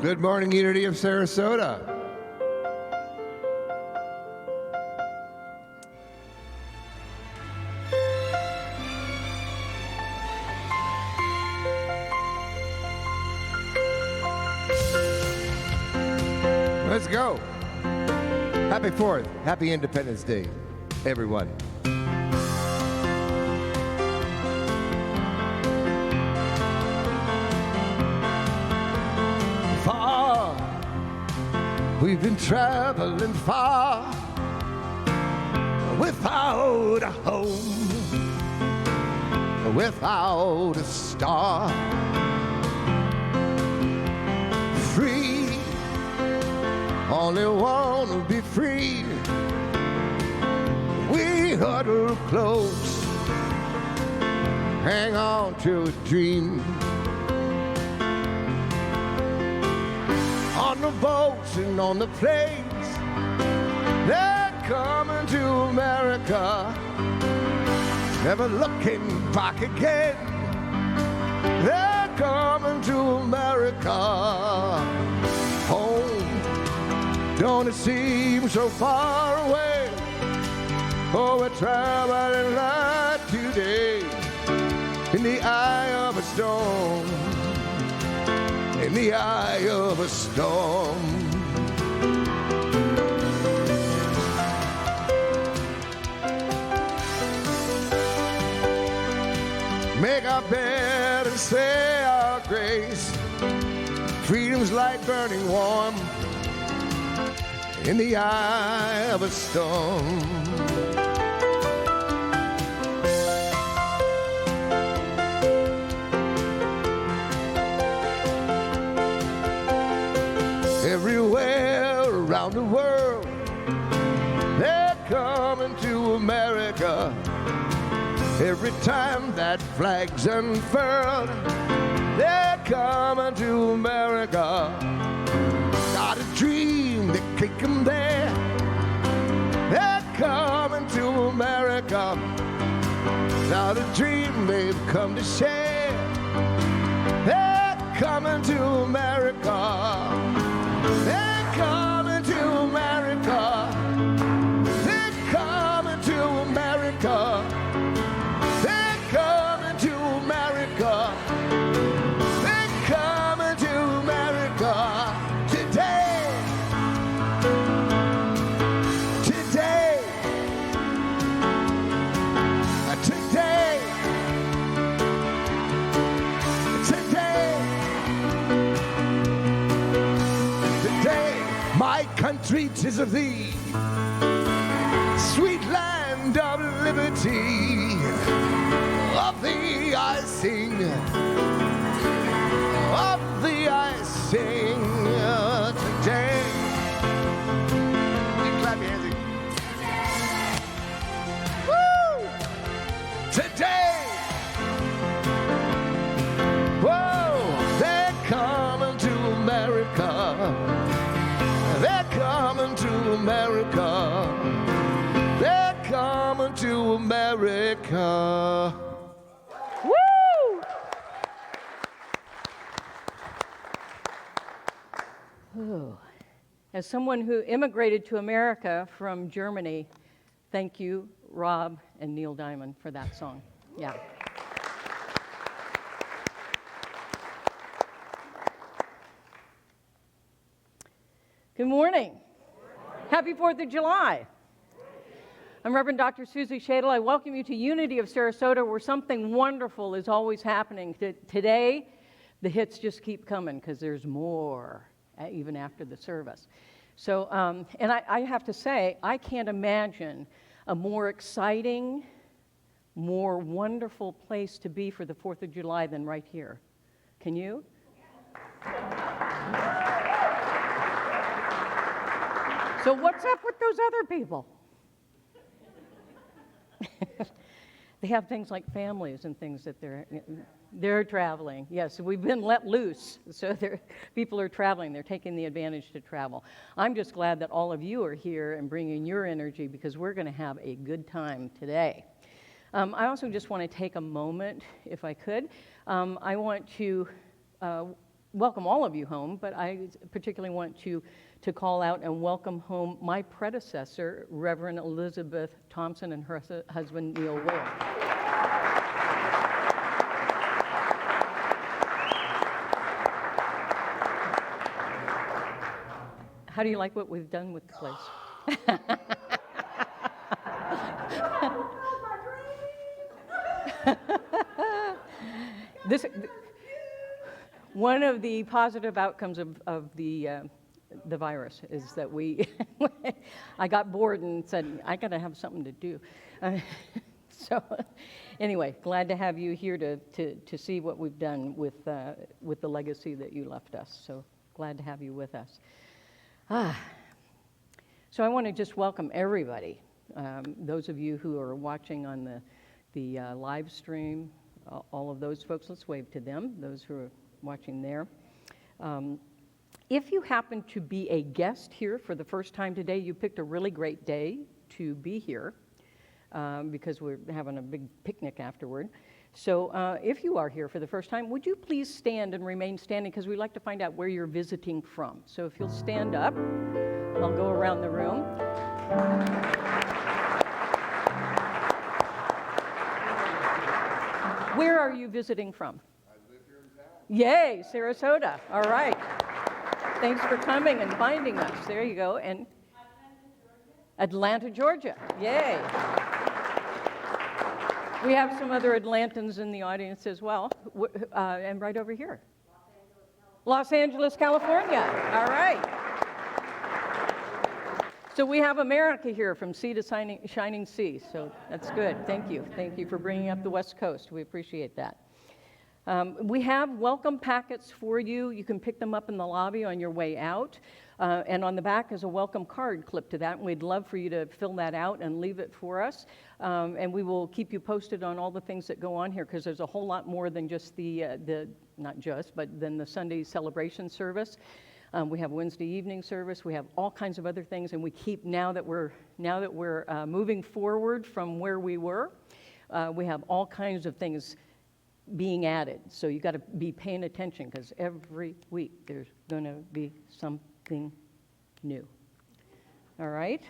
Good morning, Unity of Sarasota. Let's go. Happy 4th. Happy Independence Day, everyone. Far, we've been traveling far without a home, without a star. Free, only want to be free. We huddle close, hang on to a dream. On the boats and on the planes, they're coming to America, never looking back again. They're coming to America. Home, don't it seem so far away? Oh, we're traveling light today in the eye of a storm, in the eye of a storm. Make our bed and say our grace. Freedom's light burning warm in the eye of a storm. Everywhere around the world, they're coming to America. Every time that flag's unfurled, they're coming to America. Got a dream that take them there. They're coming to America. Not a dream they've come to share. They're coming to America. They're coming to America. They're coming to America. They're coming to America. They're coming to America today. Today. Today. Today. My country 'tis of thee, sweet land of liberty. Of thee I sing, of thee I sing today. You clap your hands. Woo! Today. Whoa! They're coming to America. They're coming to America. They're coming to America. Woo! Ooh. As someone who immigrated to America from Germany, thank you, Rob and Neil Diamond, for that song. Yeah. Good morning. Happy 4th of July. I'm Reverend Dr. Susie Shadle. I welcome you to Unity of Sarasota, where something wonderful is always happening. Today, the hits just keep coming because there's more, even after the service. So, and I have to say, I can't imagine a more exciting, more wonderful place to be for the 4th of July than right here. Can you? So what's up with those other people? They have things like families and things that they're traveling. Yes, we've been let loose, so people are traveling. They're taking the advantage to travel. I'm just glad that all of you are here and bringing your energy because we're going to have a good time today. I also just want to take a moment, if I could. I want to welcome all of you home, but I particularly want to call out and welcome home my predecessor, Reverend Elizabeth Thompson, and her husband, Neil Ware. How do you like what we've done with the place? One of the positive outcomes of the virus is that I got bored and said, I got to have something to do. So anyway, glad to have you here to see what we've done with the legacy that you left us. So glad to have you with us. So I want to just welcome everybody, those of you who are watching on the live stream, all of those folks. Let's wave to them, those who are watching there. If you happen to be a guest here for the first time today, you picked a really great day to be here because we're having a big picnic afterward. So if you are here for the first time, would you please stand and remain standing, because we'd like to find out where you're visiting from. So if you'll stand up, I'll go around the room. Where are you visiting from? I live here in town. Yay, Sarasota. All right. Thanks for coming and finding us. There you go. And Atlanta, Georgia. Yay. We have some other Atlantans in the audience as well. And right over here. Los Angeles, California. All right. So we have America here from sea to shining sea. So that's good. Thank you. Thank you for bringing up the West Coast. We appreciate that. We have welcome packets for you. You can pick them up in the lobby on your way out. And on the back is a welcome card clipped to that. And we'd love for you to fill that out and leave it for us. And we will keep you posted on all the things that go on here, because there's a whole lot more than just than the Sunday celebration service. We have Wednesday evening service. We have all kinds of other things, and we keep now that we're moving forward from where we were. We have all kinds of things being added. So you got to be paying attention, because every week there's going to be something new. All right?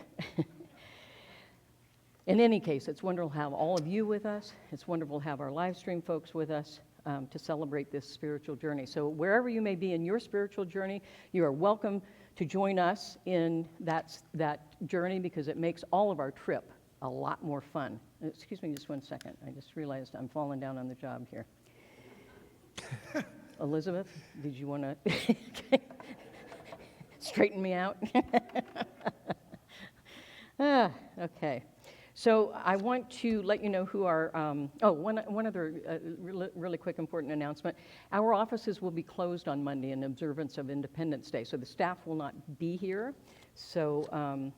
In any case, it's wonderful to have all of you with us. It's wonderful to have our live stream folks with us to celebrate this spiritual journey. So wherever you may be in your spiritual journey, you are welcome to join us in that journey, because it makes all of our trip a lot more fun. Excuse me just one second. I just realized I'm falling down on the job here. Elizabeth, did you want to straighten me out? Okay. So I want to let you know who our, one other really quick important announcement. Our offices will be closed on Monday in observance of Independence Day, so the staff will not be here. So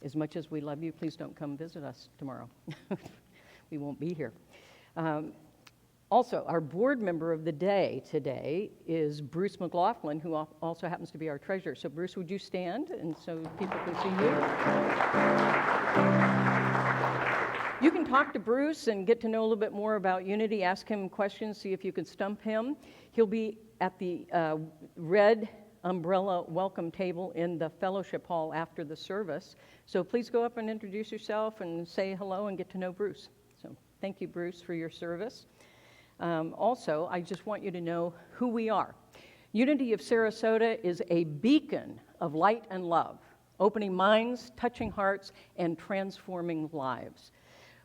as much as we love you, please don't come visit us tomorrow. We won't be here. Also, our board member of the day today is Bruce McLaughlin, who also happens to be our treasurer. So Bruce, would you stand, and so people can see you? You can talk to Bruce and get to know a little bit more about Unity, ask him questions, see if you can stump him. He'll be at the red umbrella welcome table in the fellowship hall after the service. So please go up and introduce yourself and say hello and get to know Bruce. So thank you, Bruce, for your service. Also, I just want you to know who we are. Unity of Sarasota is a beacon of light and love, opening minds, touching hearts, and transforming lives.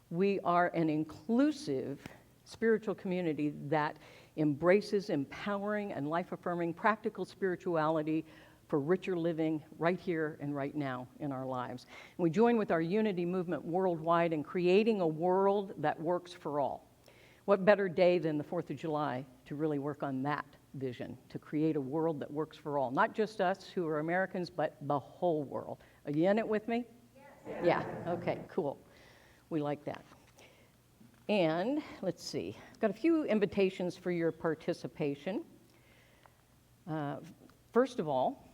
We are an inclusive spiritual community that embraces empowering and life-affirming practical spirituality for richer living right here and right now in our lives. And we join with our Unity movement worldwide in creating a world that works for all. What better day than the 4th of July to really work on that vision, to create a world that works for all. Not just us who are Americans, but the whole world. Are you in it with me? Yes. Yeah, okay, cool. We like that. And let's see, I've got a few invitations for your participation. First of all,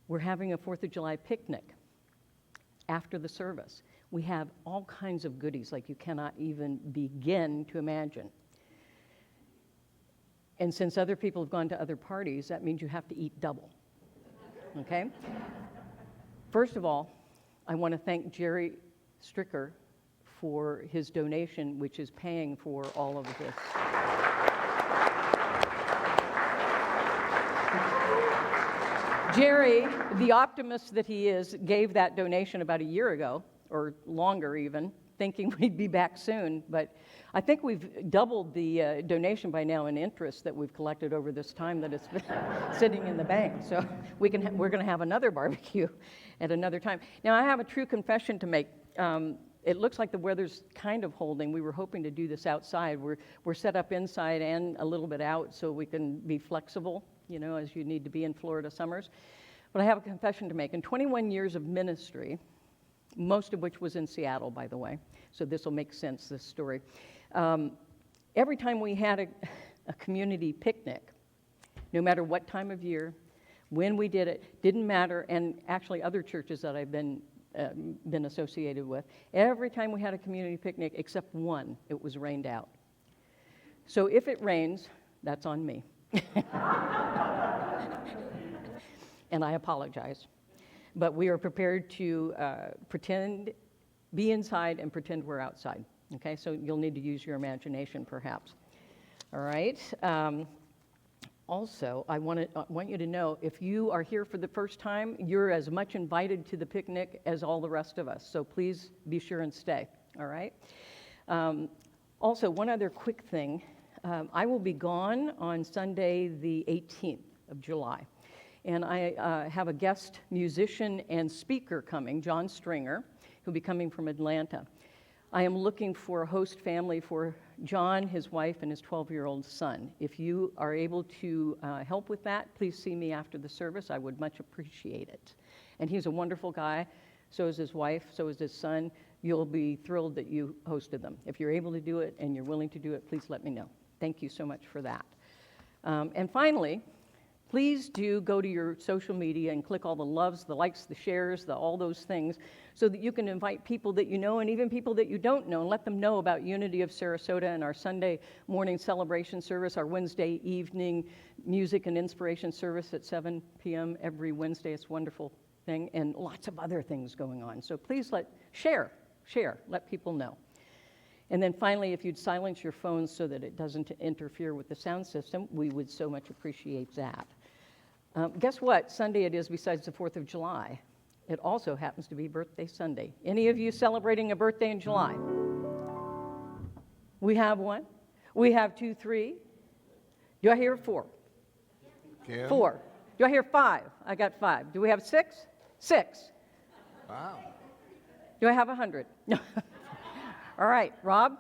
we're having a 4th of July picnic after the service. We have all kinds of goodies like you cannot even begin to imagine. And since other people have gone to other parties, that means you have to eat double, okay? First of all, I want to thank Jerry Stricker for his donation, which is paying for all of this. Jerry, the optimist that he is, gave that donation about a year ago, or longer even, thinking we'd be back soon. But I think we've doubled the donation by now in interest that we've collected over this time that it's been sitting in the bank. So we're going to have another barbecue at another time. Now, I have a true confession to make. It looks like the weather's kind of holding. We were hoping to do this outside. We're set up inside and a little bit out so we can be flexible, you know, as you need to be in Florida summers. But I have a confession to make. In 21 years of ministry, most of which was in Seattle, by the way, so this will make sense, this story. Every time we had a community picnic, no matter what time of year, when we did it, didn't matter, and actually other churches that I've been associated with, every time we had a community picnic, except one, it was rained out. So if it rains, that's on me. And I apologize. But we are prepared to be inside and pretend we're outside. Okay, so you'll need to use your imagination, perhaps. All right. Also, I want you to know, if you are here for the first time, you're as much invited to the picnic as all the rest of us. So please be sure and stay. All right. Also, one other quick thing. I will be gone on Sunday, the 18th of July. And I have a guest musician and speaker coming, John Stringer, who'll be coming from Atlanta. I am looking for a host family for John, his wife, and his 12-year-old son. If you are able to help with that, please see me after the service. I would much appreciate it. And he's a wonderful guy. So is his wife. So is his son. You'll be thrilled that you hosted them. If you're able to do it and you're willing to do it, please let me know. Thank you so much for that. And finally, please do go to your social media and click all the loves, the likes, the shares, all those things, so that you can invite people that you know and even people that you don't know, and let them know about Unity of Sarasota and our Sunday morning celebration service, our Wednesday evening music and inspiration service at 7 p.m. every Wednesday. It's a wonderful thing, and lots of other things going on. So please share, let people know. And then finally, if you'd silence your phones so that it doesn't interfere with the sound system, we would so much appreciate that. Guess what Sunday it is besides the 4th of July? It also happens to be Birthday Sunday. Any of you celebrating a birthday in July? We have one. We have 2, 3. Do I hear 4? Kim? 4. Do I hear 5? I got 5. Do we have 6? 6. Wow. Do I have 100? All right, Rob?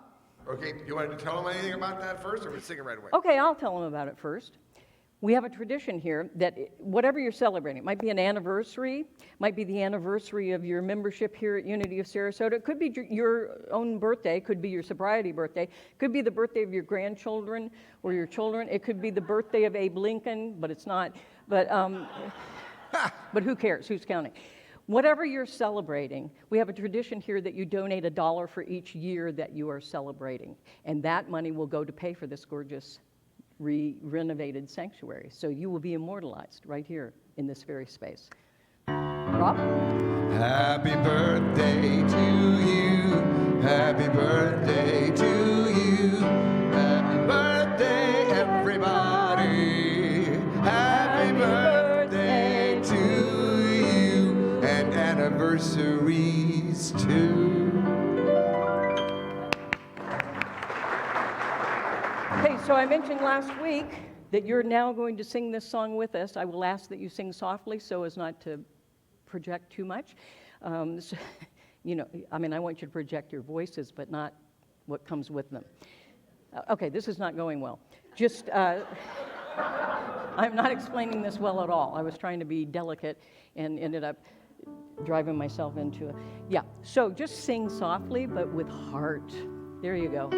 Okay, you wanted to tell them anything about that first, or we sing it right away? Okay, I'll tell them about it first. We have a tradition here that whatever you're celebrating, it might be an anniversary, might be the anniversary of your membership here at Unity of Sarasota. It could be your own birthday, could be your sobriety birthday, could be the birthday of your grandchildren or your children. It could be the birthday of Abe Lincoln, but it's not. But who cares? Who's counting? Whatever you're celebrating, we have a tradition here that you donate $1 for each year that you are celebrating. And that money will go to pay for this gorgeous renovated sanctuary. So you will be immortalized right here in this very space. Rob? Happy birthday to you. Happy birthday to you. Happy birthday, everybody. Happy birthday to you. And anniversaries too. Okay, so I mentioned last week that you're now going to sing this song with us. I will ask that you sing softly so as not to project too much. You know, I mean, I want you to project your voices, but not what comes with them. Okay, this is not going well. Just, I'm not explaining this well at all. I was trying to be delicate and ended up driving myself into it. Yeah, so just sing softly, but with heart. There you go.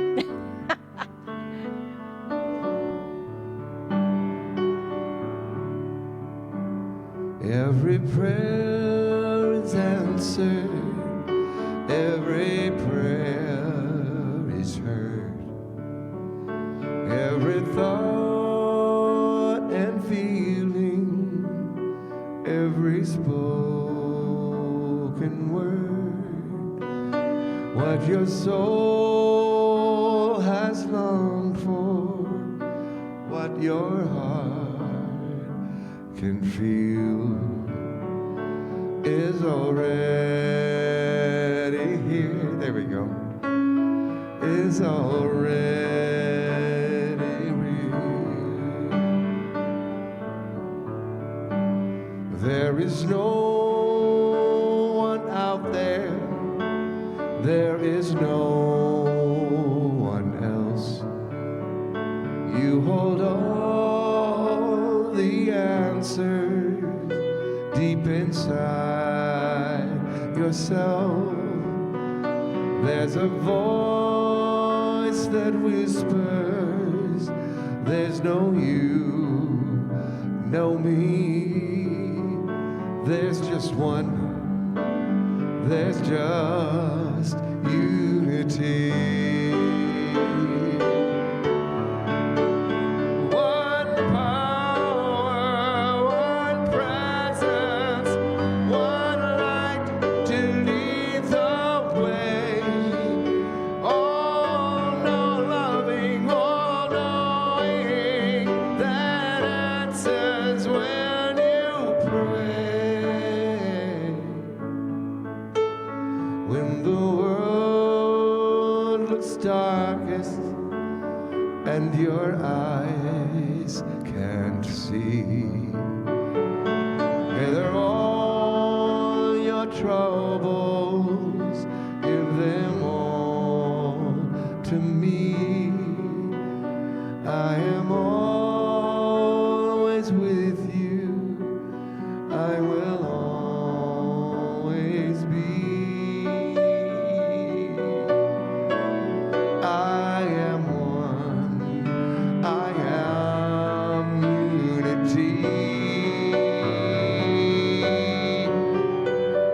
Every prayer is answered, every prayer is heard, every thought what your soul has longed for, what your heart can feel is already here. There we go. Is already real. There is no one out there. There is no one else. You hold all the answers deep inside yourself. There's a voice that whispers, there's no you, no me. There's just one, there's just unity. One power, one presence, one light to lead the way. All loving, all knowing, that answers when you pray. When the world looks darkest and your eyes can't see, gather all your troubles, give them all to me. I am always with you, I will always be. I am one, I am unity.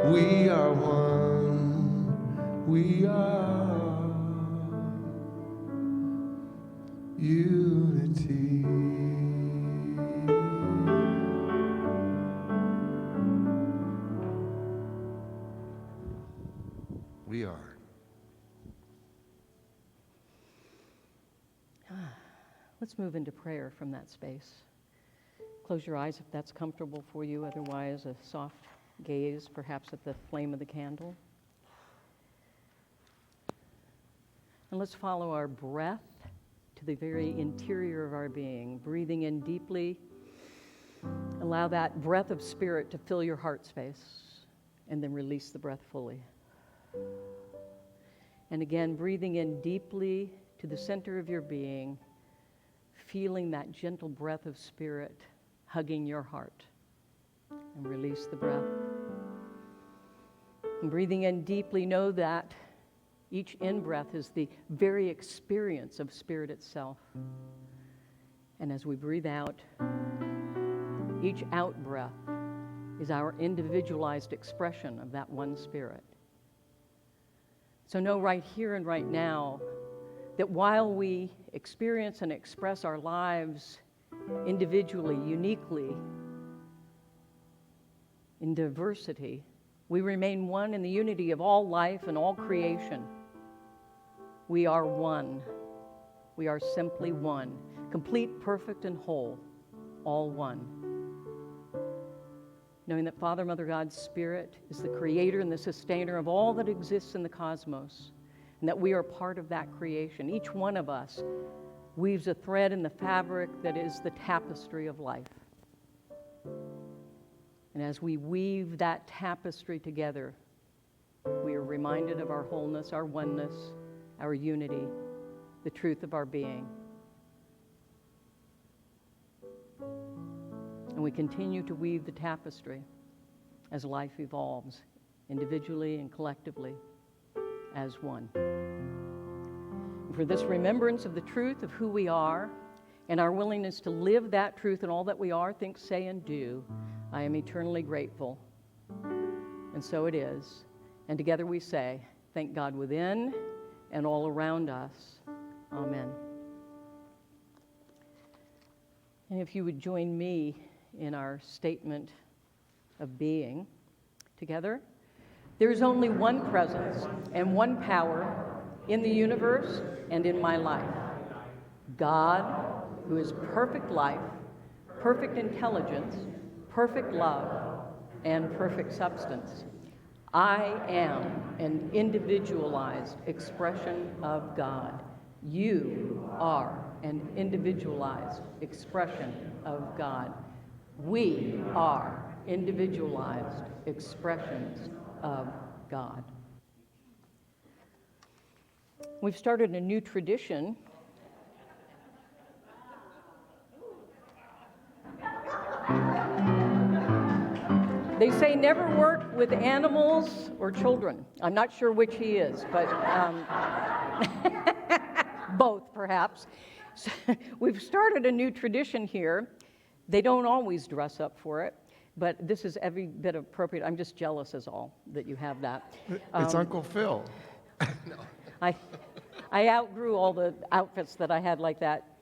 We are one, we are unity. We are. Let's move into prayer from that space. Close your eyes if that's comfortable for you. Otherwise, a soft gaze, perhaps at the flame of the candle. And let's follow our breath to the very interior of our being, breathing in deeply. Allow that breath of spirit to fill your heart space, and then release the breath fully. And again, breathing in deeply to the center of your being, feeling that gentle breath of spirit hugging your heart, and release the breath. And breathing in deeply, know that each in-breath is the very experience of spirit itself. And as we breathe out, each out-breath is our individualized expression of that one spirit. So know right here and right now that while we experience and express our lives individually, uniquely, in diversity, we remain one in the unity of all life and all creation. We are one. We are simply one, complete, perfect, and whole, all one. Knowing that Father, Mother, God, Spirit is the creator and the sustainer of all that exists in the cosmos, and that we are part of that creation. Each one of us weaves a thread in the fabric that is the tapestry of life. And as we weave that tapestry together, we are reminded of our wholeness, our oneness, our unity, the truth of our being. And we continue to weave the tapestry as life evolves, individually and collectively, as one. And for this remembrance of the truth of who we are and our willingness to live that truth in all that we are, think, say, and do, I am eternally grateful. And so it is. And together we say, thank God within and all around us. Amen. And if you would join me in our statement of being together, There is only one presence and one power in the universe and in my life. God, who is perfect life, perfect intelligence, perfect love, and perfect substance. I am an individualized expression of God. You are an individualized expression of God. We are individualized expressions of God. We've started a new tradition. They say never work with animals or children. I'm not sure which he is, but both perhaps. So we've started a new tradition here. They don't always dress up for it, but this is every bit appropriate. I'm just jealous is all that you have that. It's Uncle Phil. I outgrew all the outfits that I had like that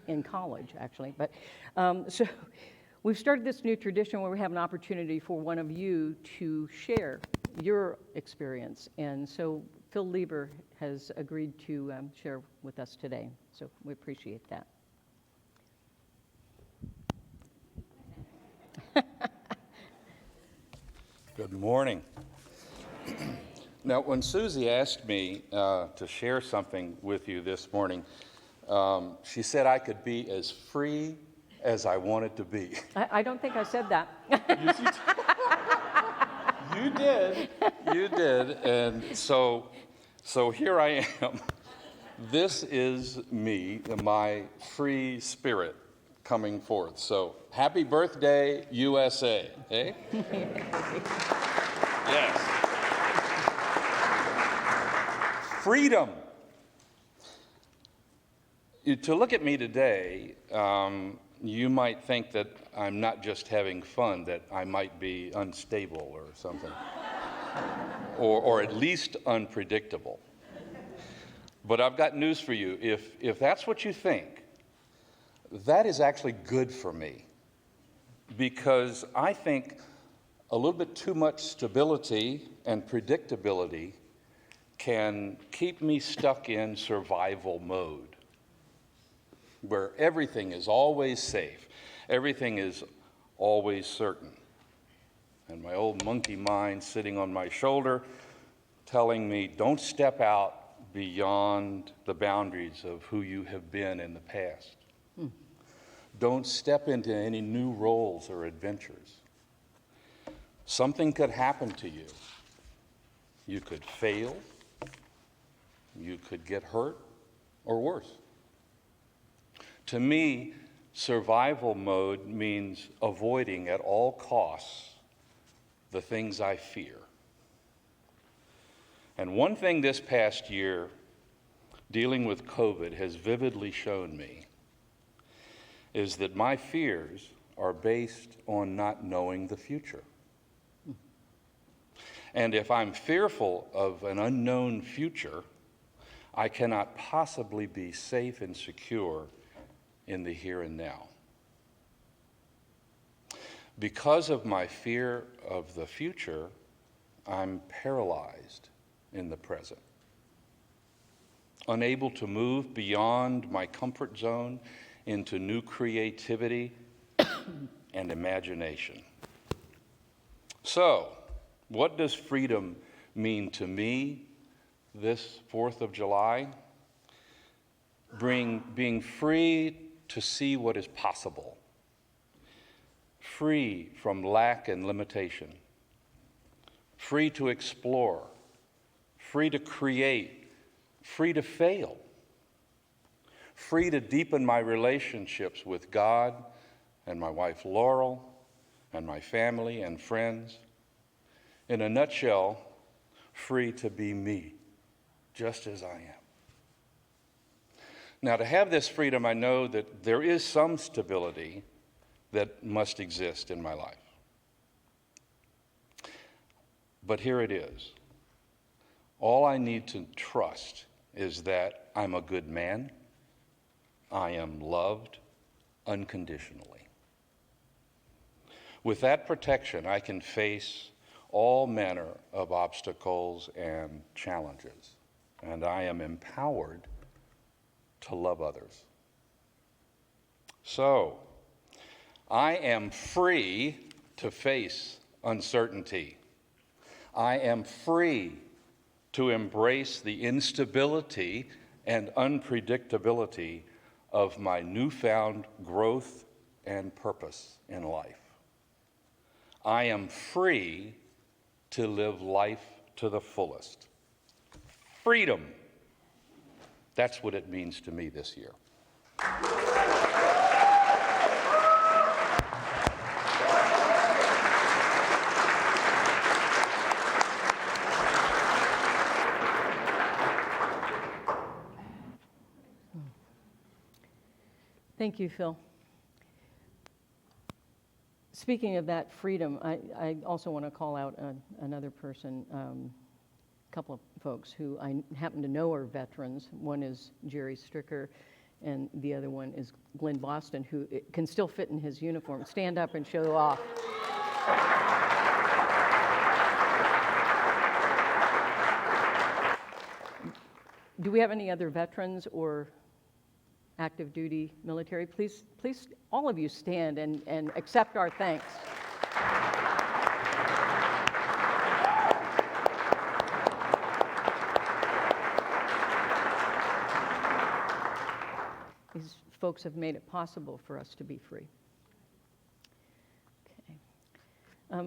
in college, actually. But so we've started this new tradition where we have an opportunity for one of you to share your experience. And so Phil Lieber has agreed to share with us today. So we appreciate that. Good morning. Now, when Susie asked me to share something with you this morning, she said I could be as free as I wanted to be. I don't think I said that. You did. You did. And so here I am. This is me, my free spirit coming forth. So happy birthday, USA. Eh? Yes. Freedom. To look at me today, you might think that I'm not just having fun, that I might be unstable or something, or at least unpredictable. But I've got news for you. If that's what you think, that is actually good for me, because I think a little bit too much stability and predictability can keep me stuck in survival mode, where everything is always safe, everything is always certain. And my old monkey mind sitting on my shoulder telling me, don't step out beyond the boundaries of who you have been in the past. Don't step into any new roles or adventures. Something could happen to you. You could fail, you could get hurt, or worse. To me, survival mode means avoiding at all costs the things I fear. And one thing this past year, dealing with COVID, has vividly shown me is that my fears are based on not knowing the future. And if I'm fearful of an unknown future, I cannot possibly be safe and secure in the here and now. Because of my fear of the future, I'm paralyzed in the present, unable to move beyond my comfort zone into new creativity and imagination. So, what does freedom mean to me this 4th of July? Being free to see what is possible, free from lack and limitation, free to explore, free to create, free to fail, free to deepen my relationships with God and my wife Laurel and my family and friends. In a nutshell, free to be me, just as I am. Now, to have this freedom, I know that there is some stability that must exist in my life. But here it is. All I need to trust is that I'm a good man. I am loved unconditionally. With that protection, I can face all manner of obstacles and challenges, and I am empowered to love others. So, I am free to face uncertainty. I am free to embrace the instability and unpredictability of my newfound growth and purpose in life. I am free to live life to the fullest. Freedom. That's what it means to me this year. Thank you, Phil. Speaking of that freedom, I also want to call out another person, a couple of folks who I happen to know are veterans. One is Jerry Stricker, and the other one is Glenn Boston, who can still fit in his uniform. Stand up and show off. Do we have any other veterans or active duty military? Please, all of you stand and accept our thanks. These folks have made it possible for us to be free. Okay.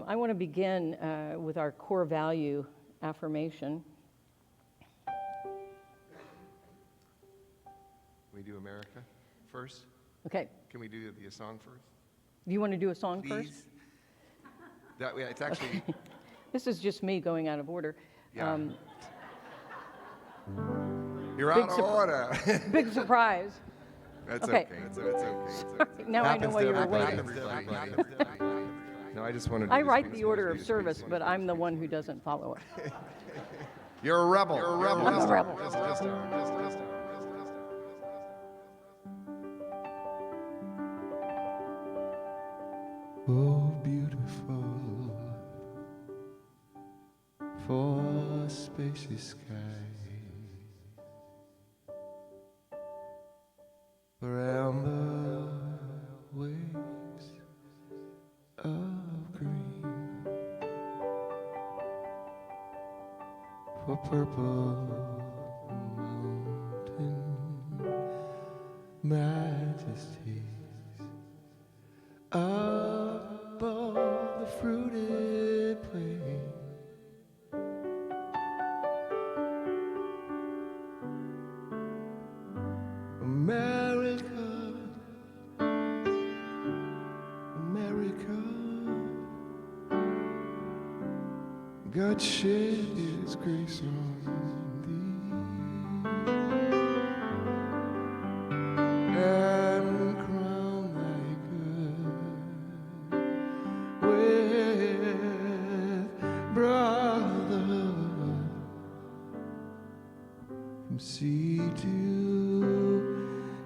I want to begin with our core value affirmation. Can we do America first? Okay. Can we do the song first? Do you want to do a song Please? first? That way, it's actually. Okay. This is just me going out of order. Yeah. You're out of order. Big surprise. That's Okay. okay. It's okay. Sorry, now I know why you were waiting. No, I just wanted to. I write the order of service, but I'm the one who doesn't follow it. You're a rebel. You're a rebel. I'm a rebel. Oh, beautiful for a spacious sky, around the waves of green, for purple mountain majesties. Above the fruited plain, America, America, God shed His grace on thee, and crown thy good with brother from sea to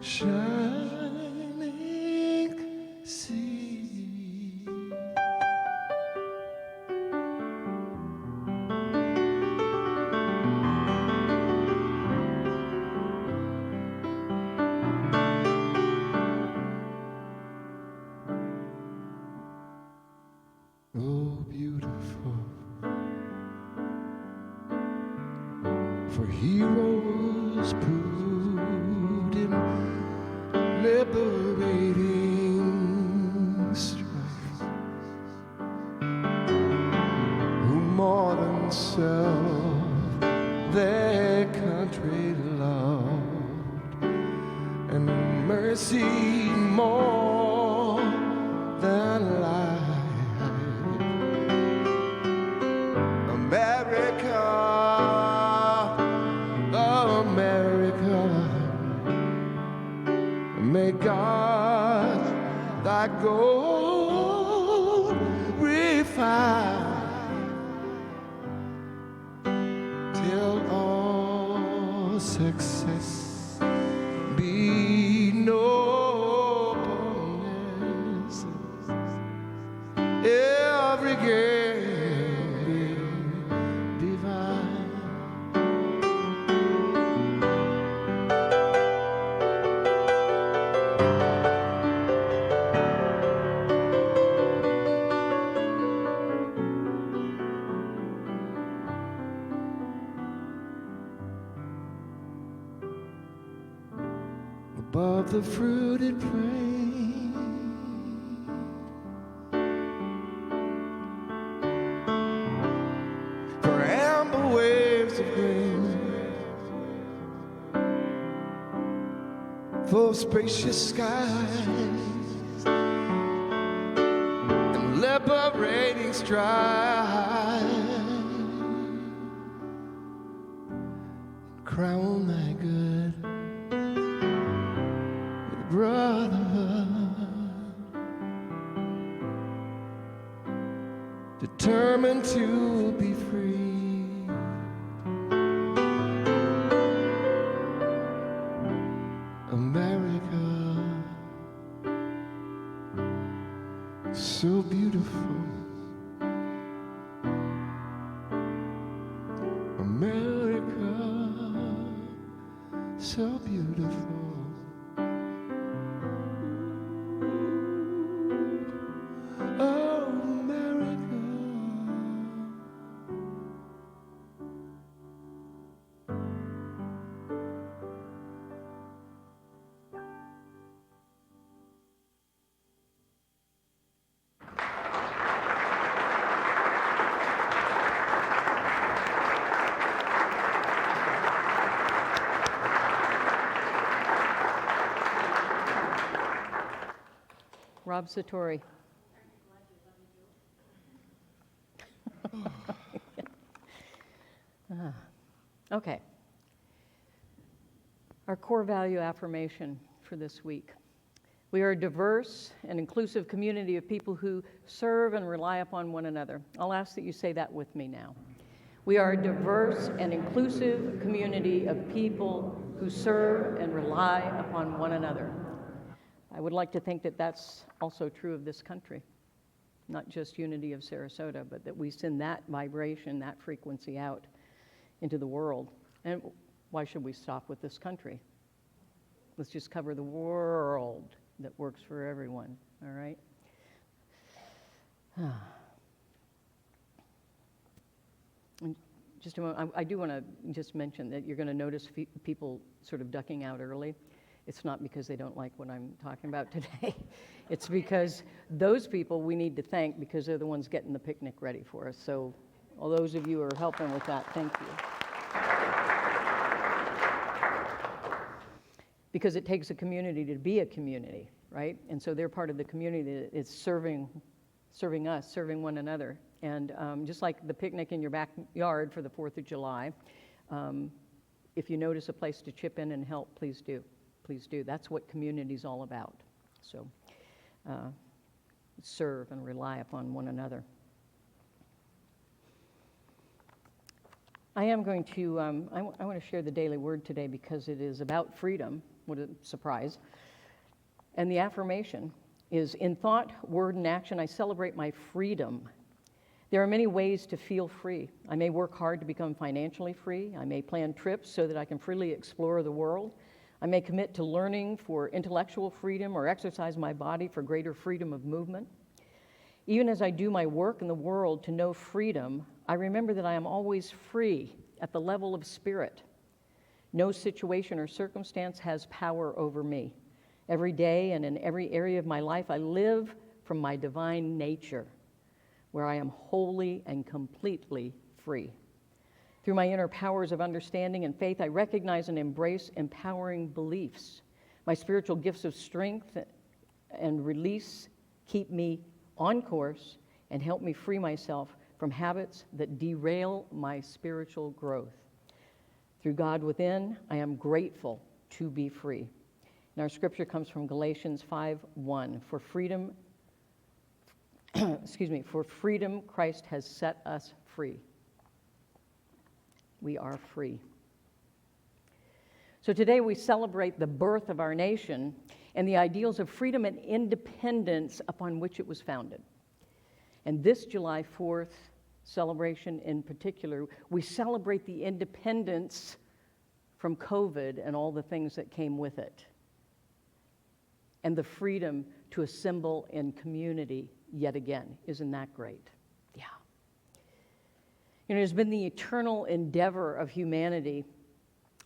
shining sea. Oh, beautiful for heroes proved in liberating strife, who more than self their country loved, and mercy more than life. America, America, may God thy gold refine, till all success be nobleness, every gain above the fruited plain. For amber waves of grain, for spacious skies and liberating strife, crown thy good with brotherhood, determined to be free. America, so beautiful. America, so beautiful. Oh, America. Rob Satori. Okay. Our core value affirmation for this week. We are a diverse and inclusive community of people who serve and rely upon one another. I'll ask that you say that with me now. We are a diverse and inclusive community of people who serve and rely upon one another. I would like to think that that's also true of this country, not just Unity of Sarasota, but that we send that vibration, that frequency out into the world. And why should we stop with this country? Let's just cover the world that works for everyone, all right? And just a moment, I do want to just mention that you're going to notice people sort of ducking out early. It's not because they don't like what I'm talking about today. It's because those people we need to thank because they're the ones getting the picnic ready for us. So all those of you who are helping with that, thank you. Because it takes a community to be a community, right? And so they're part of the community that is serving us, serving one another. And just like the picnic in your backyard for the 4th of July, if you notice a place to chip in and help, please do. Please do. That's what community's all about. So serve and rely upon one another. I am going to, I want to share the daily word today because it is about freedom. What a surprise. And the affirmation is, in thought, word, and action, I celebrate my freedom. There are many ways to feel free. I may work hard to become financially free. I may plan trips so that I can freely explore the world. I may commit to learning for intellectual freedom or exercise my body for greater freedom of movement. Even as I do my work in the world to know freedom, I remember that I am always free at the level of spirit. No situation or circumstance has power over me. Every day and in every area of my life, I live from my divine nature, where I am wholly and completely free. Through my inner powers of understanding and faith, I recognize and embrace empowering beliefs. My spiritual gifts of strength and release keep me on course and help me free myself from habits that derail my spiritual growth. Through God within, I am grateful to be free. And our scripture comes from Galatians 5:1. For freedom, for freedom Christ has set us free. We are free. So today we celebrate the birth of our nation and the ideals of freedom and independence upon which it was founded. And this July 4th celebration in particular, we celebrate the independence from COVID and all the things that came with it, and the freedom to assemble in community yet again. Isn't that great? Yeah. You know, it's been the eternal endeavor of humanity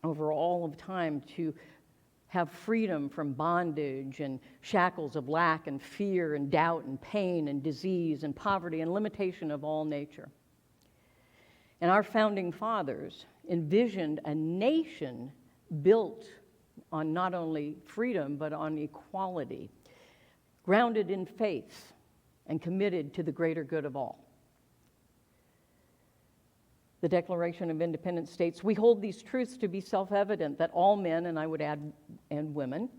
over all of time to have freedom from bondage and shackles of lack and fear and doubt and pain and disease and poverty and limitation of all nature. And our founding fathers envisioned a nation built on not only freedom, but on equality, grounded in faith and committed to the greater good of all. The Declaration of Independence states, "We hold these truths to be self-evident, that all men," and I would add, and women,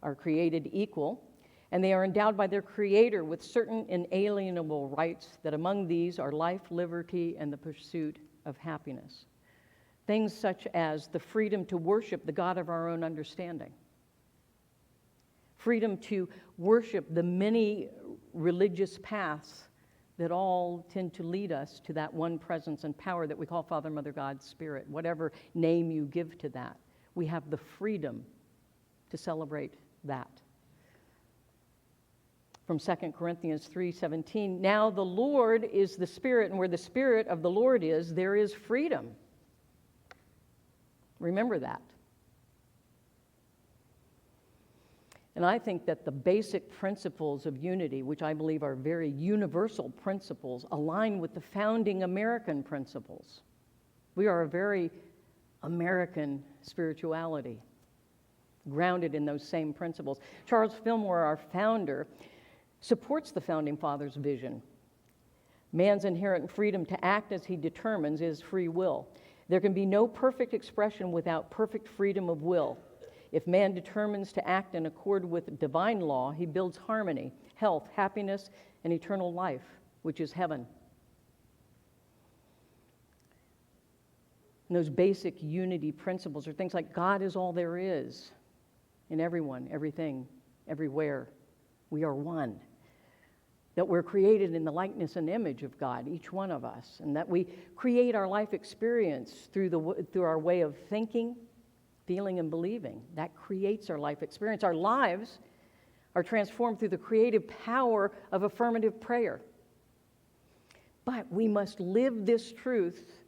"are created equal, and they are endowed by their Creator with certain inalienable rights, that among these are life, liberty, and the pursuit of happiness." Things such as the freedom to worship the God of our own understanding, freedom to worship the many religious paths that all tend to lead us to that one presence and power that we call Father, Mother, God, Spirit. Whatever name you give to that, we have the freedom to celebrate that. From 2 Corinthians 3:17, "Now the Lord is the Spirit, and where the Spirit of the Lord is, there is freedom." Remember that. And I think that the basic principles of unity, which I believe are very universal principles, align with the founding American principles. We are a very American spirituality, grounded in those same principles. Charles Fillmore, our founder, supports the Founding Fathers' vision. Man's inherent freedom to act as he determines is free will. There can be no perfect expression without perfect freedom of will. If man determines to act in accord with divine law, he builds harmony, health, happiness, and eternal life, which is heaven. And those basic unity principles are things like God is all there is in everyone, everything, everywhere. We are one. That we're created in the likeness and image of God, each one of us, and that we create our life experience through our way of thinking, feeling, and believing. That creates our life experience. Our lives are transformed through the creative power of affirmative prayer. But we must live this truth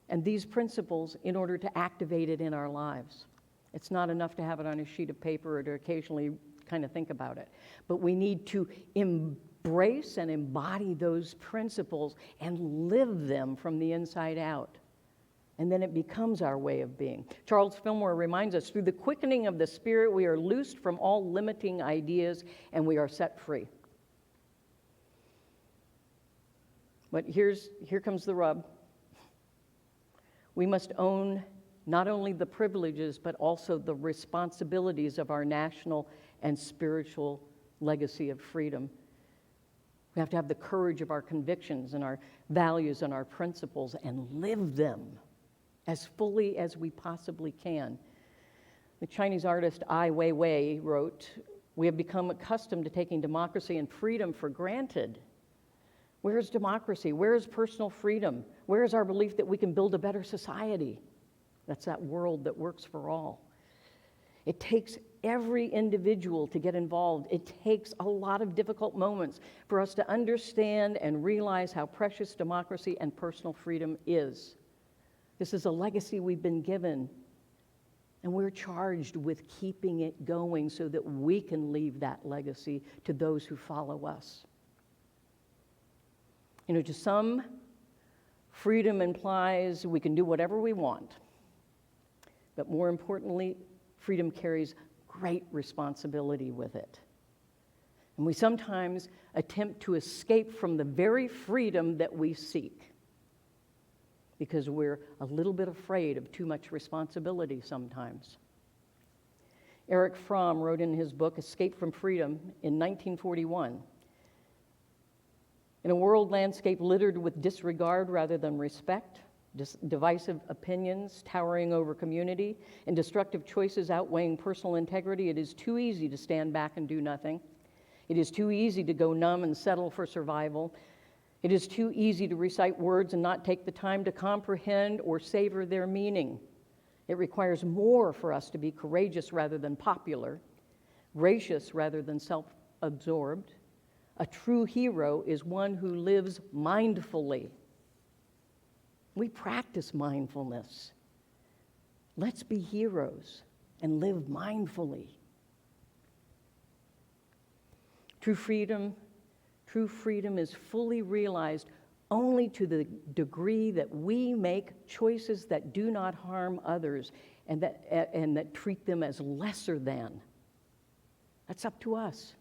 and these principles in order to activate it in our lives. It's not enough to have it on a sheet of paper or to occasionally kind of think about it. But we need to embrace and embody those principles and live them from the inside out. And then it becomes our way of being. Charles Fillmore reminds us, through the quickening of the Spirit, we are loosed from all limiting ideas and we are set free. But here comes the rub. We must own not only the privileges, but also the responsibilities of our national and spiritual legacy of freedom. We have to have the courage of our convictions and our values and our principles and live them as fully as we possibly can. The Chinese artist Ai Weiwei wrote, "We have become accustomed to taking democracy and freedom for granted. Where is democracy? Where is personal freedom? Where is our belief that we can build a better society? That's that world that works for all." It takes every individual to get involved. It takes a lot of difficult moments for us to understand and realize how precious democracy and personal freedom is. This is a legacy we've been given, and we're charged with keeping it going so that we can leave that legacy to those who follow us. You know, to some, freedom implies we can do whatever we want. But more importantly, freedom carries great responsibility with it. And we sometimes attempt to escape from the very freedom that we seek because we're a little bit afraid of too much responsibility sometimes. Erich Fromm wrote in his book, Escape from Freedom, in 1941, "In a world landscape littered with disregard rather than respect, divisive opinions towering over community, and destructive choices outweighing personal integrity, it is too easy to stand back and do nothing. It is too easy to go numb and settle for survival. It is too easy to recite words and not take the time to comprehend or savor their meaning. It requires more for us to be courageous rather than popular, gracious rather than self-absorbed. A true hero is one who lives mindfully." We practice mindfulness. Let's be heroes and live mindfully. True freedom is fully realized only to the degree that we make choices that do not harm others and that treat them as lesser than. That's up to us.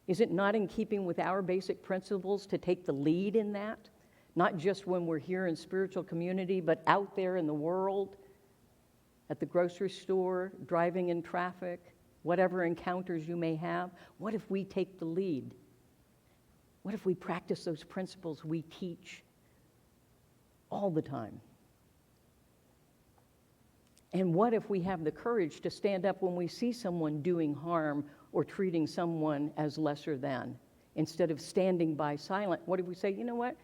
Is it not in keeping with our basic principles to take the lead in that? Not just when we're here in spiritual community, but out there in the world, at the grocery store, driving in traffic, whatever encounters you may have. What if we take the lead? What if we practice those principles we teach all the time? And what if we have the courage to stand up when we see someone doing harm or treating someone as lesser than? Instead of standing by silent, what if we say, you know what?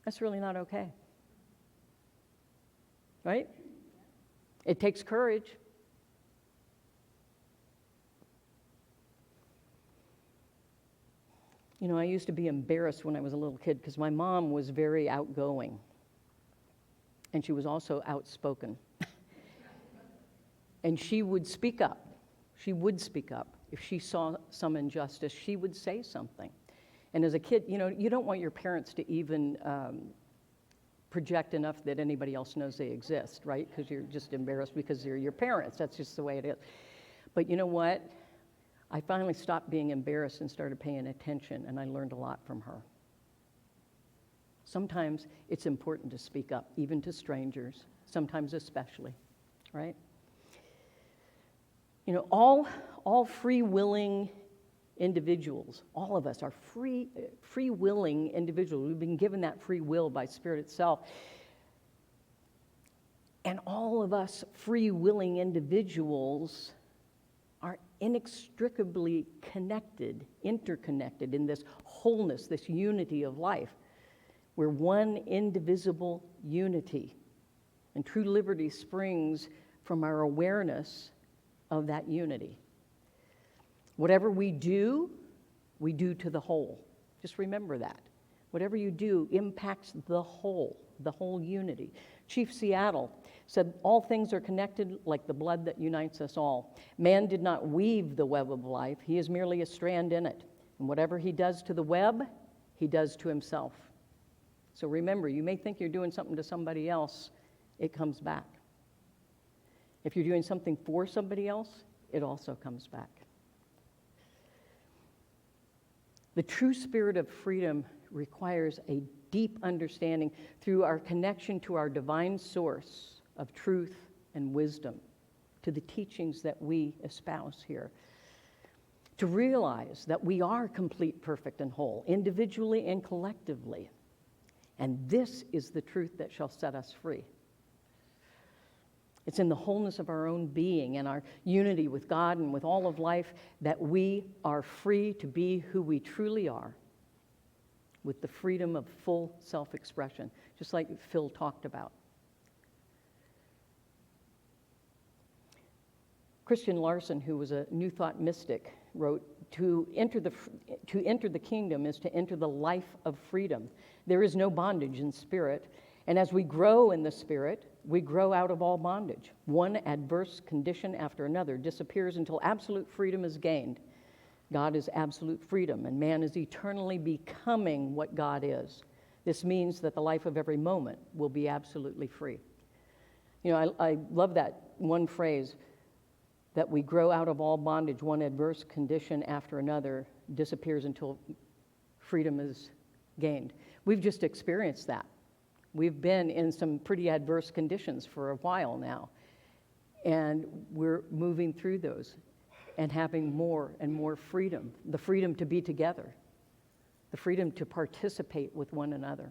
That's really not okay. Right? It takes courage. You know, I used to be embarrassed when I was a little kid because my mom was very outgoing. And she was also outspoken. And she would speak up. She would speak up. If she saw some injustice, she would say something. And as a kid, you know, you don't want your parents to even project enough that anybody else knows they exist, right? Because you're just embarrassed because they're your parents. That's just the way it is. But you know what? I finally stopped being embarrassed and started paying attention, and I learned a lot from her. Sometimes it's important to speak up, even to strangers, sometimes especially, right? You know, all free-willing individuals, all of us are free-willing individuals. We've been given that free will by Spirit itself. And all of us free-willing individuals are inextricably connected, interconnected in this wholeness, this unity of life. We're one indivisible unity. And true liberty springs from our awareness of that unity. Whatever we do to the whole. Just remember that. Whatever you do impacts the whole unity. Chief Seattle said, all things are connected like the blood that unites us all. Man did not weave the web of life. He is merely a strand in it. And whatever he does to the web, he does to himself. So remember, you may think you're doing something to somebody else, it comes back. If you're doing something for somebody else, it also comes back. The true spirit of freedom requires a deep understanding through our connection to our divine source of truth and wisdom, to the teachings that we espouse here. To realize that we are complete, perfect, and whole, individually and collectively. And this is the truth that shall set us free. It's in the wholeness of our own being and our unity with God and with all of life that we are free to be who we truly are, with the freedom of full self-expression, just like Phil talked about. Christian Larson, who was a New Thought mystic, wrote, to enter the kingdom is to enter the life of freedom. There is no bondage in spirit, and as we grow in the spirit, we grow out of all bondage. One adverse condition after another disappears until absolute freedom is gained. God is absolute freedom, and man is eternally becoming what God is. This means that the life of every moment will be absolutely free. You know, I love that one phrase, that we grow out of all bondage. One adverse condition after another disappears until freedom is gained. We've just experienced that. We've been in some pretty adverse conditions for a while now, and we're moving through those and having more and more freedom. The freedom to be together, the freedom to participate with one another.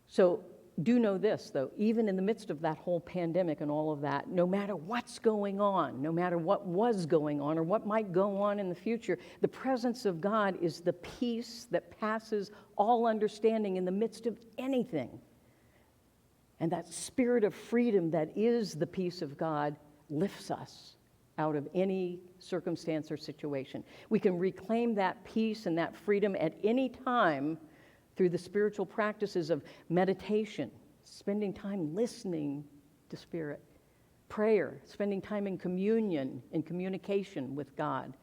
So do know this, though, even in the midst of that whole pandemic and all of that, no matter what's going on, no matter what was going on or what might go on in the future, the presence of God is the peace that passes all understanding in the midst of anything. And that spirit of freedom that is the peace of God lifts us out of any circumstance or situation. We can reclaim that peace and that freedom at any time through the spiritual practices of meditation, spending time listening to Spirit, prayer, spending time in communion, in communication with God,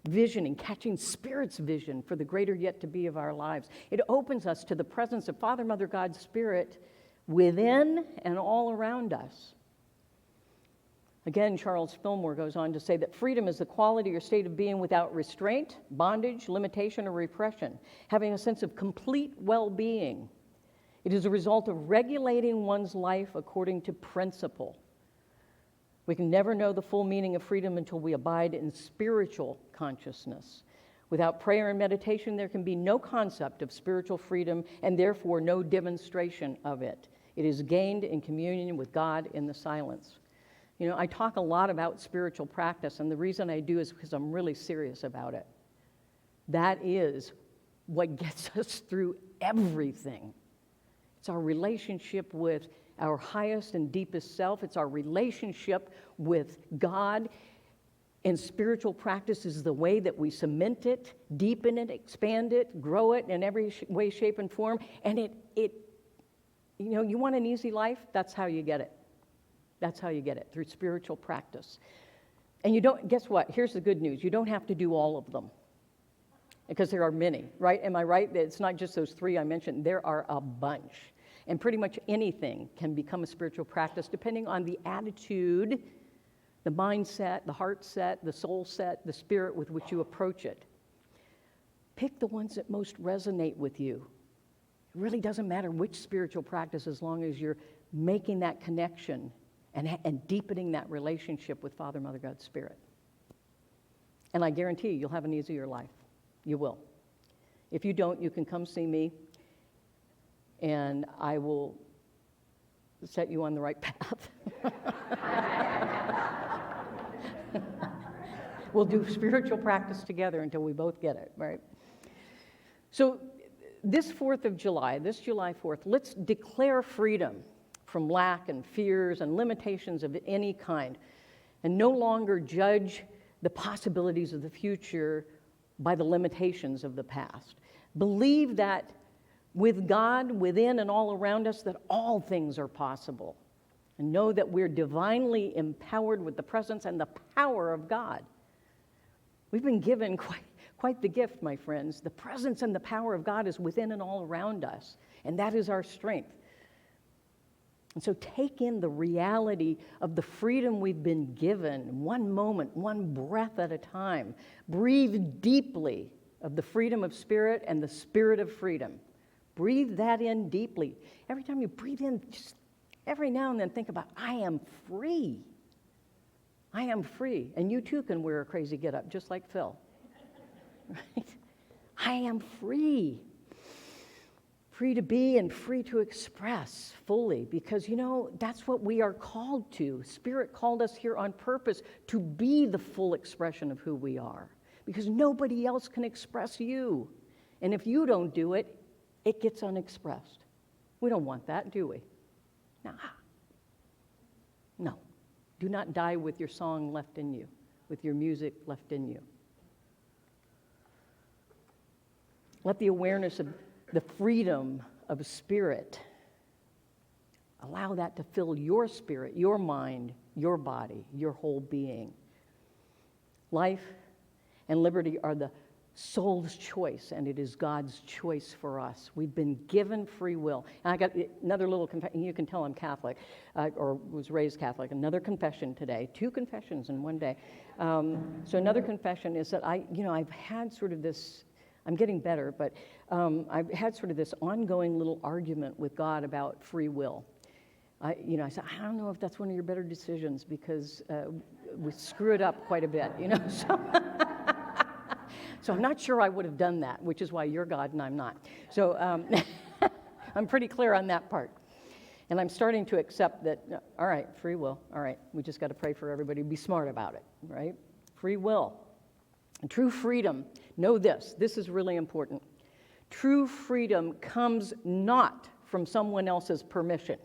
visioning, catching Spirit's vision for the greater yet to be of our lives. It opens us to the presence of Father, Mother, God, Spirit within and all around us. Again, Charles Fillmore goes on to say that freedom is the quality or state of being without restraint, bondage, limitation, or repression, having a sense of complete well-being. It is a result of regulating one's life according to principle. We can never know the full meaning of freedom until we abide in spiritual consciousness. Without prayer and meditation, there can be no concept of spiritual freedom and therefore no demonstration of it. It is gained in communion with God in the silence. You know, I talk a lot about spiritual practice, and the reason I do is because I'm really serious about it. That is what gets us through everything. It's our relationship with our highest and deepest self. It's our relationship with God. And spiritual practice is the way that we cement it, deepen it, expand it, grow it in every way, shape, and form. And you want an easy life? That's how you get it. That's how you get it, through spiritual practice. And you don't, guess what? Here's the good news. You don't have to do all of them, because there are many, right? Am I right? It's not just those 3 I mentioned. There are a bunch. And pretty much anything can become a spiritual practice depending on the attitude, the mindset, the heart set, the soul set, the spirit with which you approach it. Pick the ones that most resonate with you. It really doesn't matter which spiritual practice as long as you're making that connection and deepening that relationship with Father, Mother, God, Spirit. And I guarantee you'll have an easier life. You will. If you don't, you can come see me, and I will set you on the right path. We'll do spiritual practice together until we both get it, right? So this 4th of July, this July 4th, let's declare freedom from lack and fears and limitations of any kind, and no longer judge the possibilities of the future by the limitations of the past. Believe that with God within and all around us, that all things are possible. And know that we're divinely empowered with the presence and the power of God. We've been given quite the gift, my friends. The presence and the power of God is within and all around us, and that is our strength. And so take in the reality of the freedom we've been given, one moment, one breath at a time. Breathe deeply of the freedom of spirit and the spirit of freedom. Breathe that in deeply. Every time you breathe in, just every now and then think about, I am free. I am free. And you too can wear a crazy get-up, just like Phil. Right? I am free. Free to be and free to express fully, because, that's what we are called to. Spirit called us here on purpose to be the full expression of who we are, because nobody else can express you. And if you don't do it, it gets unexpressed. We don't want that, do we? No. Do not die with your song left in you, with your music left in you. Let the awareness of the freedom of spirit, allow that to fill your spirit, your mind, your body, your whole being. Life and liberty are the soul's choice, and it is God's choice for us. We've been given free will. And I got another little confession. You can tell I'm Catholic, or was raised Catholic. Another confession today. 2 confessions in one day. So another confession is that I've had sort of this, I'm getting better, but I've had sort of this ongoing little argument with God about free will. I said, I don't know if that's one of your better decisions, because we screw it up quite a bit, So I'm not sure I would have done that, which is why you're God and I'm not. So I'm pretty clear on that part. And I'm starting to accept that, all right, free will, all right, we just got to pray for everybody, be smart about it, right? Free will. And true freedom, know this is really important. True freedom comes not from someone else's permission.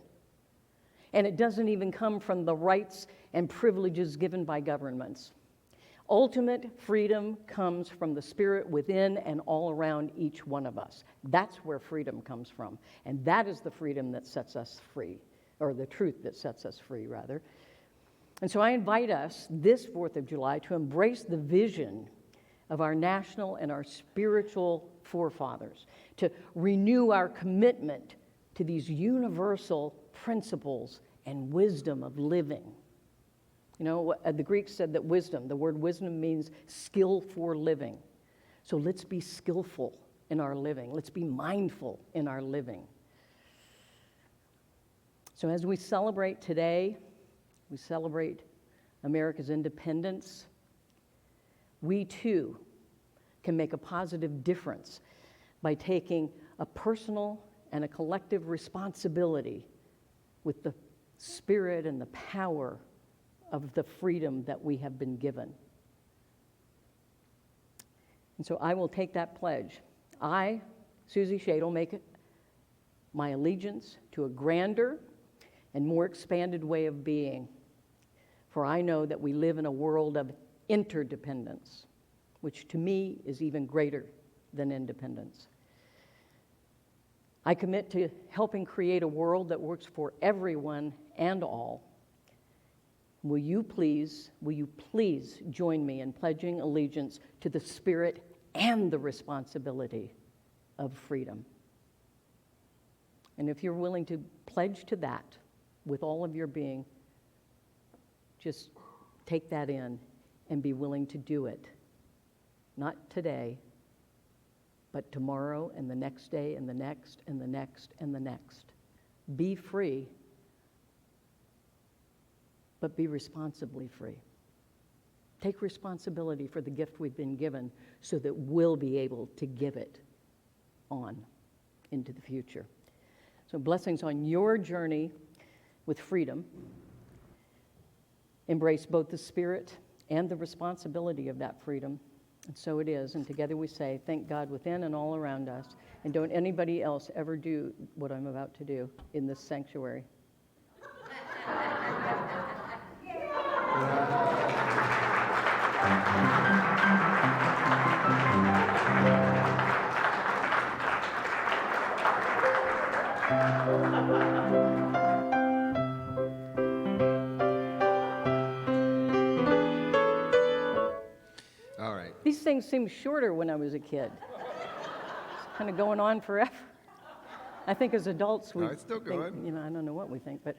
And it doesn't even come from the rights and privileges given by governments. Ultimate freedom comes from the Spirit within and all around each one of us. That's where freedom comes from. And that is the freedom that sets us free, or the truth that sets us free, rather. And so I invite us this 4th of July to embrace the vision of our national and our spiritual forefathers, to renew our commitment to these universal principles and wisdom of living. You know, the Greeks said that wisdom, the word wisdom means skill for living. So let's be skillful in our living. Let's be mindful in our living. So as we celebrate today, we celebrate America's independence, we too can make a positive difference by taking a personal and a collective responsibility with the spirit and the power of the freedom that we have been given. And so I will take that pledge. I, Susie Shadle, make it my allegiance to a grander and more expanded way of being. For I know that we live in a world of interdependence, which to me is even greater than independence. I commit to helping create a world that works for everyone and all. Will you please join me in pledging allegiance to the spirit and the responsibility of freedom? And if you're willing to pledge to that with all of your being, just take that in and be willing to do it. Not today, but tomorrow and the next day and the next and the next and the next. Be free, but be responsibly free. Take responsibility for the gift we've been given so that we'll be able to give it on into the future. So blessings on your journey with freedom. Embrace both the spirit and the responsibility of that freedom. And so it is. And together we say, thank God within and all around us. And don't anybody else ever do what I'm about to do in this sanctuary. All right. These things seemed shorter when I was a kid. It's kind of going on forever. I think as adults we No, it's still think, going. I don't know what we think, but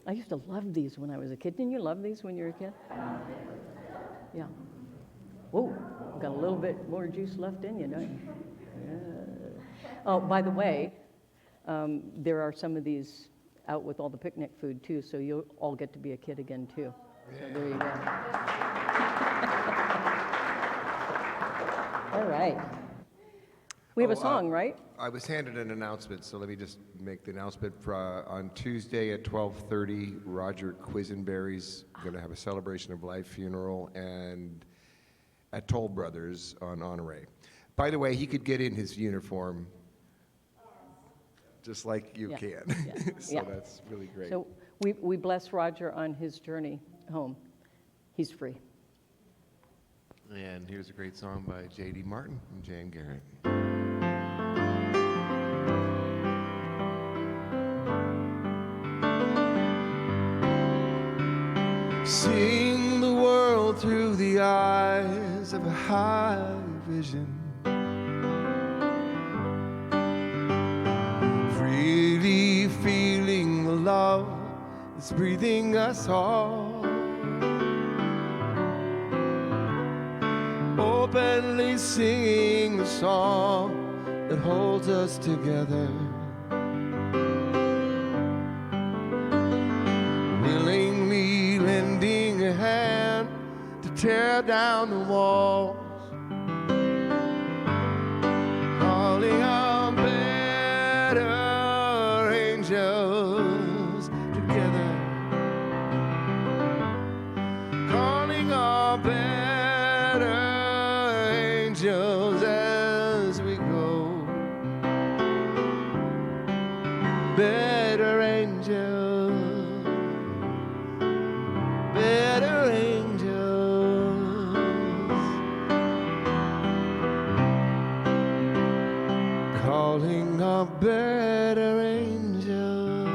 I used to love these when I was a kid. Didn't you love these when you were a kid? Yeah. Whoa, got a little bit more juice left in you, don't you? Yeah. Oh, by the way, there are some of these out with all the picnic food too, so you'll all get to be a kid again too. So there you go. All right. We have a song, right? I was handed an announcement, so let me just make the announcement. On Tuesday at 12:30, Roger Quisenberry's going to have a celebration of life funeral, and at Toll Brothers on Honore. By the way, he could get in his uniform just like you can. Yeah. So Yeah. that's really great. So we bless Roger on his journey home. He's free. And here's a great song by J.D. Martin and Jan Garrett. Seeing the world through the eyes of a high vision, freely feeling the love that's breathing us all, openly singing the song that holds us together, willingly lending a hand to tear down the walls, calling on better angels together, calling on better angels as we go, better angels, better angels. better angel.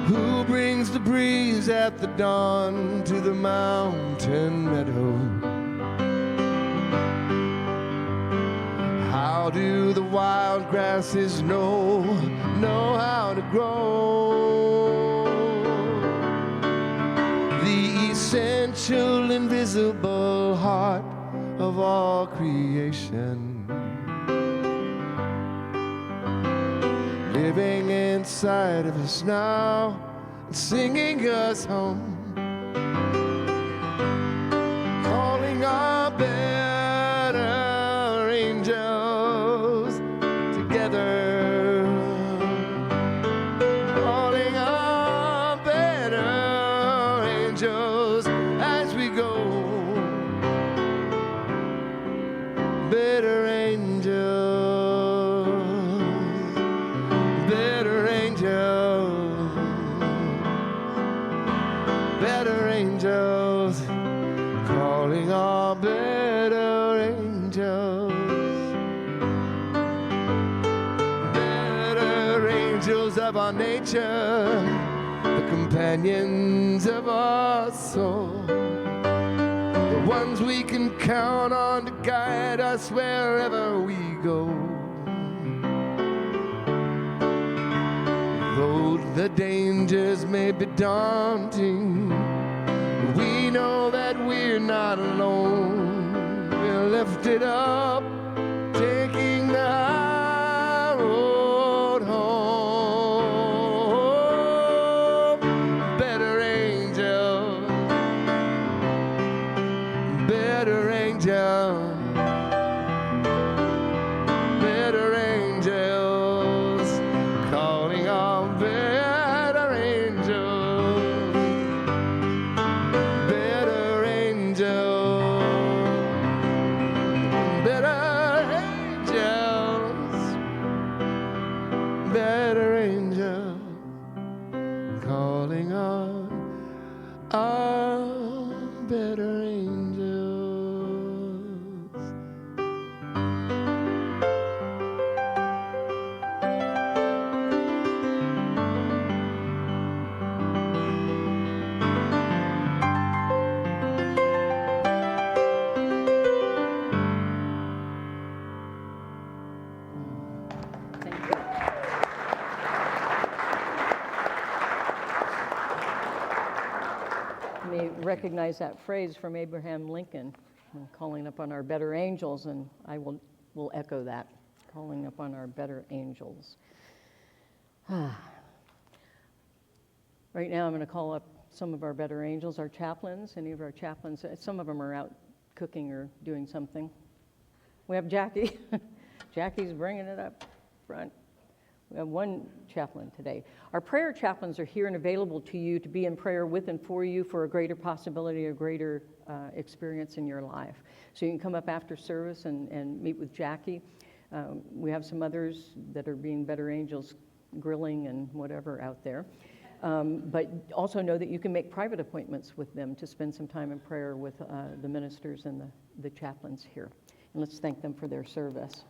Who brings the breeze at the dawn to the mountain meadow? How do the wild grasses know how to grow? The essential invisible heart of all creation, living inside of us now, singing us home, calling our better angels together, calling our better angels as we go, better angels, better angels, better angels, calling all better angels, better angels of our nature, the companions of our soul, the ones we can count on to guide us wherever we go. Though the dangers may be daunting, we know that we're not alone. We're lifted up, taking the high road home. Better angel, better angel, better angels, calling on better angels, better angels, better angels, better angels, calling on our better angels. Thank you. You may recognize that phrase from Abraham Lincoln, calling upon our better angels, and I will echo that, calling upon our better angels. Right now I'm going to call up some of our better angels, our chaplains, any of our chaplains. Some of them are out cooking or doing something. We have Jackie. Jackie's bringing it up front. We have one chaplain today. Our prayer chaplains are here and available to you to be in prayer with and for you for a greater possibility, a greater experience in your life. So you can come up after service and meet with Jackie. We have some others that are being better angels, grilling and whatever out there. But also know that you can make private appointments with them to spend some time in prayer with the ministers and the chaplains here. And let's thank them for their service.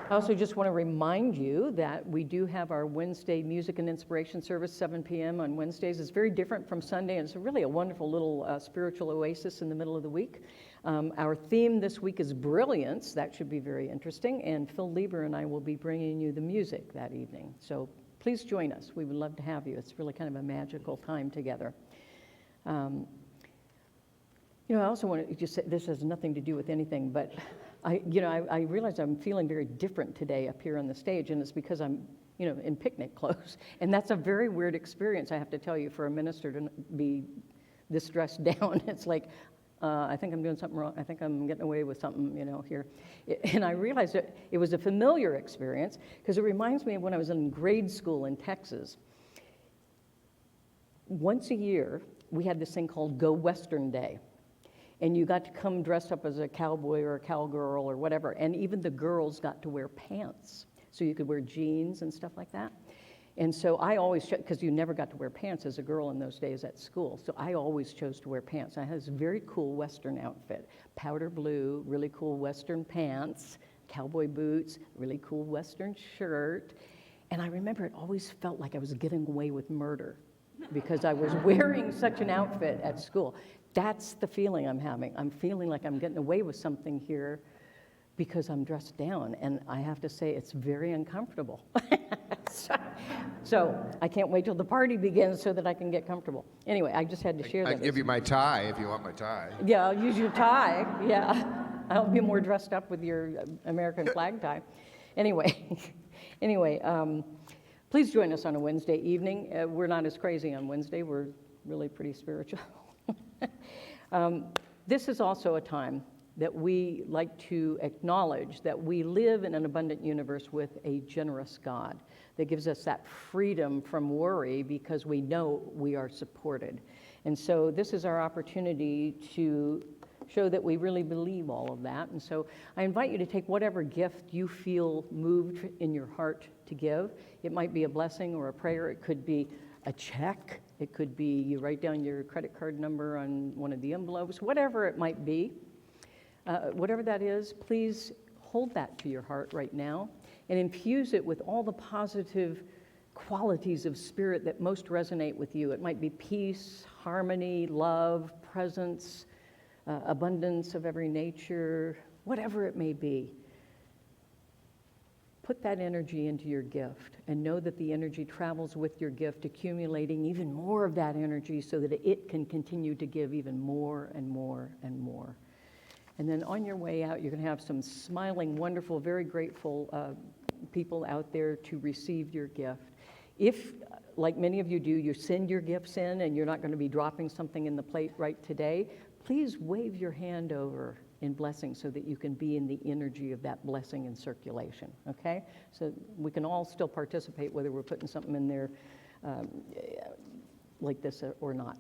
I also just want to remind you that we do have our Wednesday Music and Inspiration service, 7 p.m. on Wednesdays. It's very different from Sunday, and it's really a wonderful little spiritual oasis in the middle of the week. Our theme this week is brilliance. That should be very interesting, and Phil Lieber and I will be bringing you the music that evening. So please join us. We would love to have you. It's really kind of a magical time together. I also want to just say, this has nothing to do with anything, but I realize I'm feeling very different today up here on the stage, and it's because I'm, in picnic clothes. And that's a very weird experience, I have to tell you, for a minister to be this dressed down. It's like, I think I'm doing something wrong. I think I'm getting away with something, here. And I realized that it was a familiar experience because it reminds me of when I was in grade school in Texas. Once a year, we had this thing called Go Western Day. And you got to come dressed up as a cowboy or a cowgirl or whatever. And even the girls got to wear pants. so you could wear jeans and stuff like that. And so I always, because you never got to wear pants as a girl in those days at school, so I always chose to wear pants. I had this very cool Western outfit, powder blue, really cool Western pants, cowboy boots, really cool Western shirt. And I remember it always felt like I was getting away with murder because I was wearing such an outfit at school. That's the feeling I'm having. I'm feeling like I'm getting away with something here because I'm dressed down, and I have to say it's very uncomfortable. So I can't wait till the party begins so that I can get comfortable. Anyway, I just had to share that. I can give you my tie if you want my tie. Yeah, I'll use your tie, yeah. I'll be more dressed up with your American flag tie. Anyway, please join us on a Wednesday evening. We're not as crazy on Wednesday. We're really pretty spiritual. This is also a time that we like to acknowledge that we live in an abundant universe with a generous God that gives us that freedom from worry because we know we are supported. And so this is our opportunity to show that we really believe all of that. And so I invite you to take whatever gift you feel moved in your heart to give. It might be a blessing or a prayer. It could be a check. It could be you write down your credit card number on one of the envelopes, whatever it might be. Whatever that is, please hold that to your heart right now and infuse it with all the positive qualities of spirit that most resonate with you. It might be peace, harmony, love, presence, abundance of every nature, whatever it may be. Put that energy into your gift and know that the energy travels with your gift, accumulating even more of that energy so that it can continue to give even more and more and more. And then on your way out, you're going to have some smiling, wonderful, very grateful people out there to receive your gift. If, like many of you do, you send your gifts in and you're not going to be dropping something in the plate right today, please wave your hand over in blessing so that you can be in the energy of that blessing and circulation, okay? So we can all still participate whether we're putting something in there like this or not.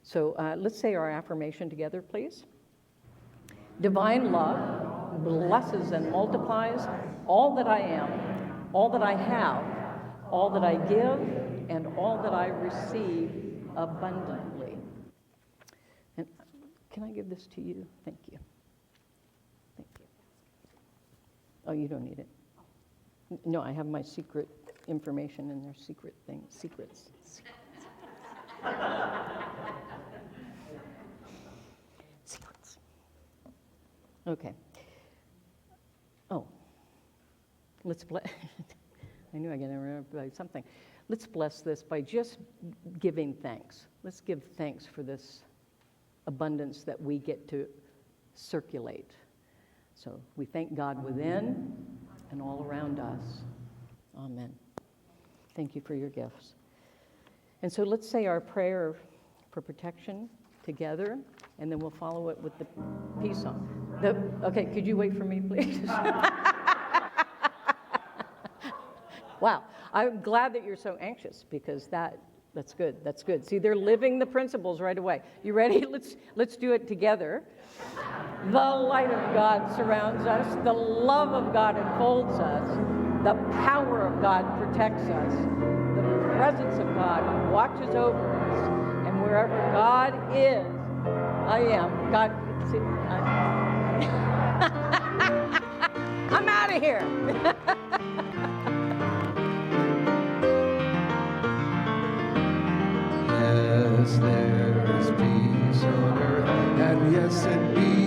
So let's say our affirmation together, please. Divine love blesses and multiplies all that I am, all that I have, all that I give, and all that I receive abundantly. And can I give this to you? Thank you. Thank you. Oh, you don't need it. No, I have my secret information in there, secrets. Secrets. Okay. Oh, let's bless. I knew I got to remember something. Let's bless this by just giving thanks. Let's give thanks for this abundance that we get to circulate. So we thank God within and all around us. Amen. Thank you for your gifts. And so let's say our prayer for protection together, and then we'll follow it with the peace song. Okay, could you wait for me, please? Wow, I'm glad that you're so anxious because that's good. That's good. See, they're living the principles right away. You ready? Let's do it together. The light of God surrounds us. The love of God enfolds us. The power of God protects us. The presence of God watches over us. And wherever God is, I am. God, see, I'm out of here. Yes, there is peace on earth, and yes, indeed.